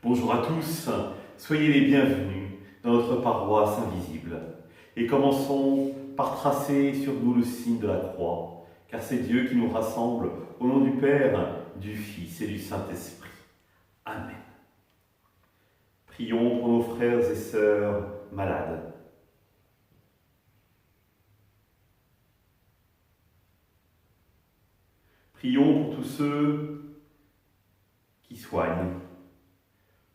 Bonjour à tous, soyez les bienvenus dans notre paroisse invisible. Et commençons par tracer sur nous le signe de la croix, car c'est Dieu qui nous rassemble au nom du Père, du Fils et du Saint-Esprit. Amen. Prions pour nos frères et sœurs malades. Prions pour tous ceux qui soignent,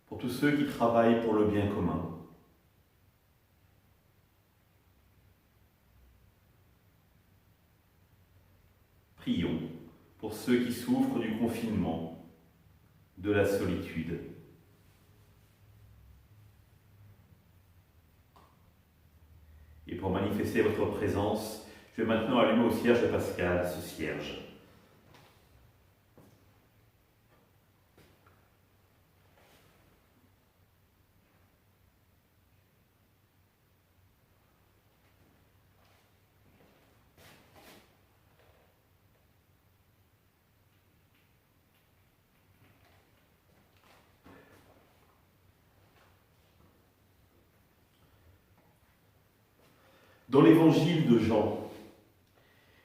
pour tous ceux qui travaillent pour le bien commun. Prions pour ceux qui souffrent du confinement, de la solitude. Et pour manifester votre présence, je vais maintenant allumer au cierge de Pascal ce cierge. Dans l'évangile de Jean,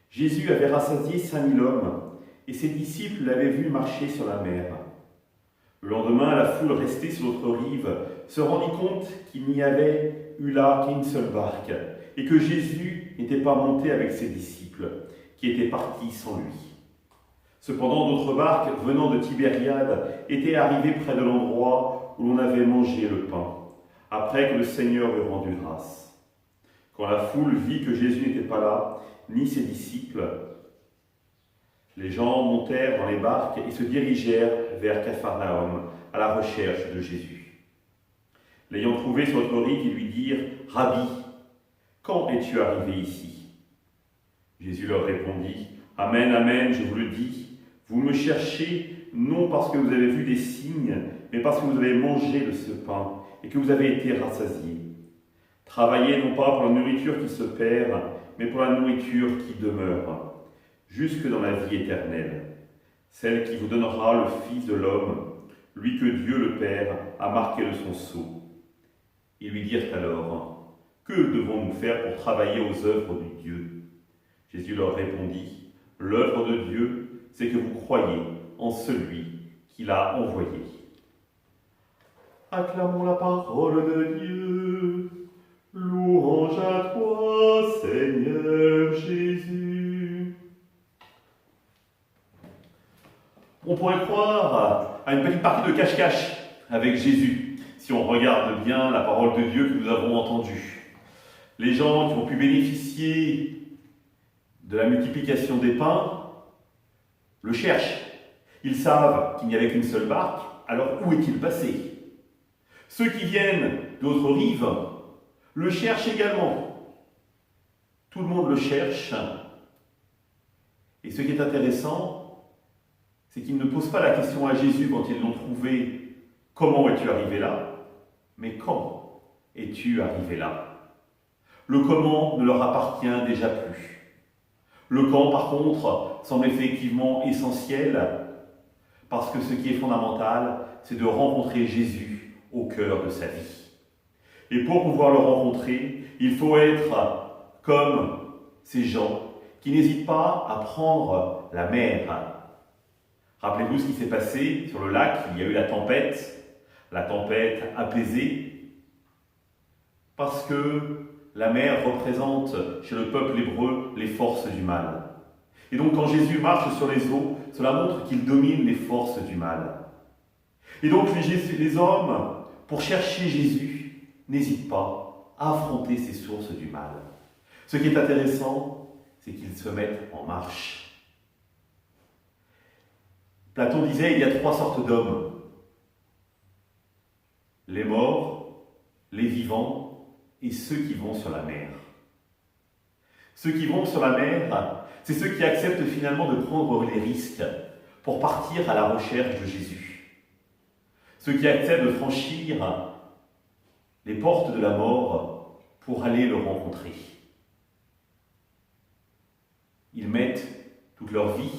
Jésus avait rassasié 5000 hommes et ses disciples l'avaient vu marcher sur la mer. Le lendemain, la foule restée sur l'autre rive se rendit compte qu'il n'y avait eu là qu'une seule barque et que Jésus n'était pas monté avec ses disciples, qui étaient partis sans lui. Cependant, d'autres barques venant de Tibériade étaient arrivées près de l'endroit où l'on avait mangé le pain, après que le Seigneur eut rendu grâce. Quand la foule vit que Jésus n'était pas là, ni ses disciples, les gens montèrent dans les barques et se dirigèrent vers Capharnaüm à la recherche de Jésus. L'ayant trouvé sur l'autre rive, ils lui dirent « Rabbi, quand es-tu arrivé ici ?» Jésus leur répondit « Amen, amen, je vous le dis, vous me cherchez non parce que vous avez vu des signes, mais parce que vous avez mangé de ce pain et que vous avez été rassasiés. Travaillez non pas pour la nourriture qui se perd, mais pour la nourriture qui demeure, jusque dans la vie éternelle, celle qui vous donnera le Fils de l'homme, lui que Dieu le Père a marqué de son sceau. » Ils lui dirent alors, « Que devons-nous faire pour travailler aux œuvres de Dieu ?» Jésus leur répondit, « L'œuvre de Dieu, c'est que vous croyez en celui qui l'a envoyé. » Acclamons la parole de Dieu. Louange à toi, Seigneur Jésus. On pourrait croire à une petite partie de cache-cache avec Jésus, si on regarde bien la parole de Dieu que nous avons entendue. Les gens qui ont pu bénéficier de la multiplication des pains le cherchent. Ils savent qu'il n'y avait qu'une seule barque, alors où est-il passé? Ceux qui viennent d'autres rives le cherche également. Tout le monde le cherche. Et ce qui est intéressant, c'est qu'ils ne posent pas la question à Jésus quand ils l'ont trouvé « Comment es-tu arrivé là ?» mais « Quand es-tu arrivé là ?» Le comment ne leur appartient déjà plus. Le quand, par contre, semble effectivement essentiel, parce que ce qui est fondamental, c'est de rencontrer Jésus au cœur de sa vie. Et pour pouvoir le rencontrer, il faut être comme ces gens qui n'hésitent pas à prendre la mer. Rappelez-vous ce qui s'est passé sur le lac, il y a eu la tempête apaisée, parce que la mer représente chez le peuple hébreu les forces du mal. Et donc quand Jésus marche sur les eaux, cela montre qu'il domine les forces du mal. Et donc les hommes, pour chercher Jésus, n'hésite pas à affronter ces sources du mal. Ce qui est intéressant, c'est qu'ils se mettent en marche. Platon disait il y a 3 sortes d'hommes. Les morts, les vivants et ceux qui vont sur la mer. Ceux qui vont sur la mer, c'est ceux qui acceptent finalement de prendre les risques pour partir à la recherche de Jésus. Ceux qui acceptent de franchir les portes de la mort pour aller le rencontrer. Ils mettent toute leur vie,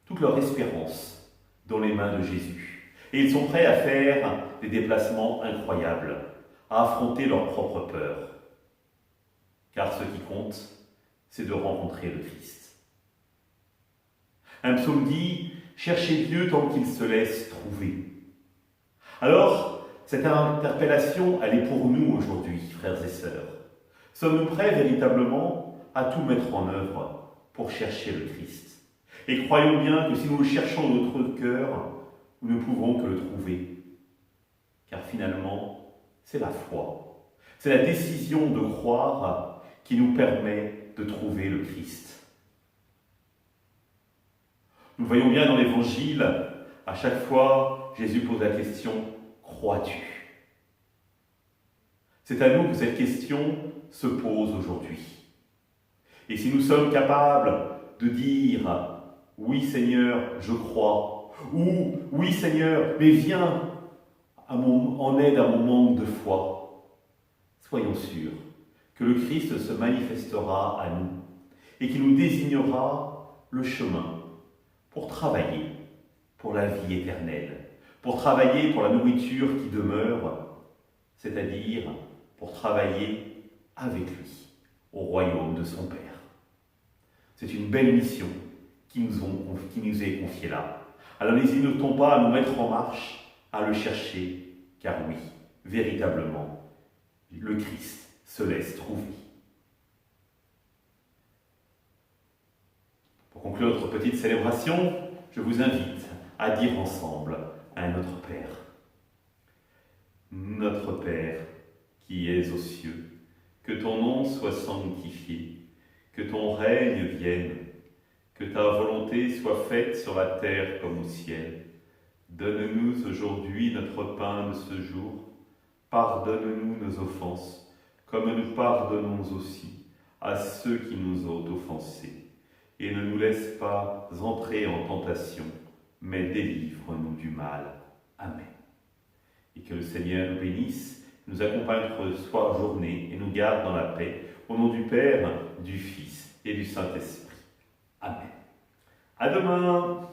toute leur espérance dans les mains de Jésus. Et ils sont prêts à faire des déplacements incroyables, à affronter leurs propres peurs. Car ce qui compte, c'est de rencontrer le Christ. Un psaume dit « Cherchez Dieu tant qu'il se laisse trouver ». Alors, cette interpellation, elle est pour nous aujourd'hui, frères et sœurs. Sommes-nous prêts véritablement à tout mettre en œuvre pour chercher le Christ? Et croyons bien que si nous le cherchons dans notre cœur, nous ne pouvons que le trouver. Car finalement, c'est la foi. C'est la décision de croire qui nous permet de trouver le Christ. Nous voyons bien dans l'Évangile, à chaque fois, Jésus pose la question « Crois-tu » C'est à nous que cette question se pose aujourd'hui. Et si nous sommes capables de dire « Oui Seigneur, je crois » ou « Oui Seigneur, mais viens en aide à mon manque de foi », soyons sûrs que le Christ se manifestera à nous et qu'il nous désignera le chemin pour travailler pour la vie éternelle, pour travailler pour la nourriture qui demeure, c'est-à-dire pour travailler avec lui au royaume de son Père. C'est une belle mission qui nous est confiée là. Alors n'hésitons pas à nous mettre en marche, à le chercher, car oui, véritablement, le Christ se laisse trouver. Pour conclure notre petite célébration, je vous invite à dire ensemble à notre Père. Notre Père, qui es aux cieux, que ton nom soit sanctifié, que ton règne vienne, que ta volonté soit faite sur la terre comme au ciel. Donne-nous aujourd'hui notre pain de ce jour. Pardonne-nous nos offenses, comme nous pardonnons aussi à ceux qui nous ont offensés. Et ne nous laisse pas entrer en tentation, mais délivre-nous du mal. Amen. Et que le Seigneur nous bénisse, nous accompagne notre journée et nous garde dans la paix, au nom du Père, du Fils et du Saint-Esprit. Amen. À demain.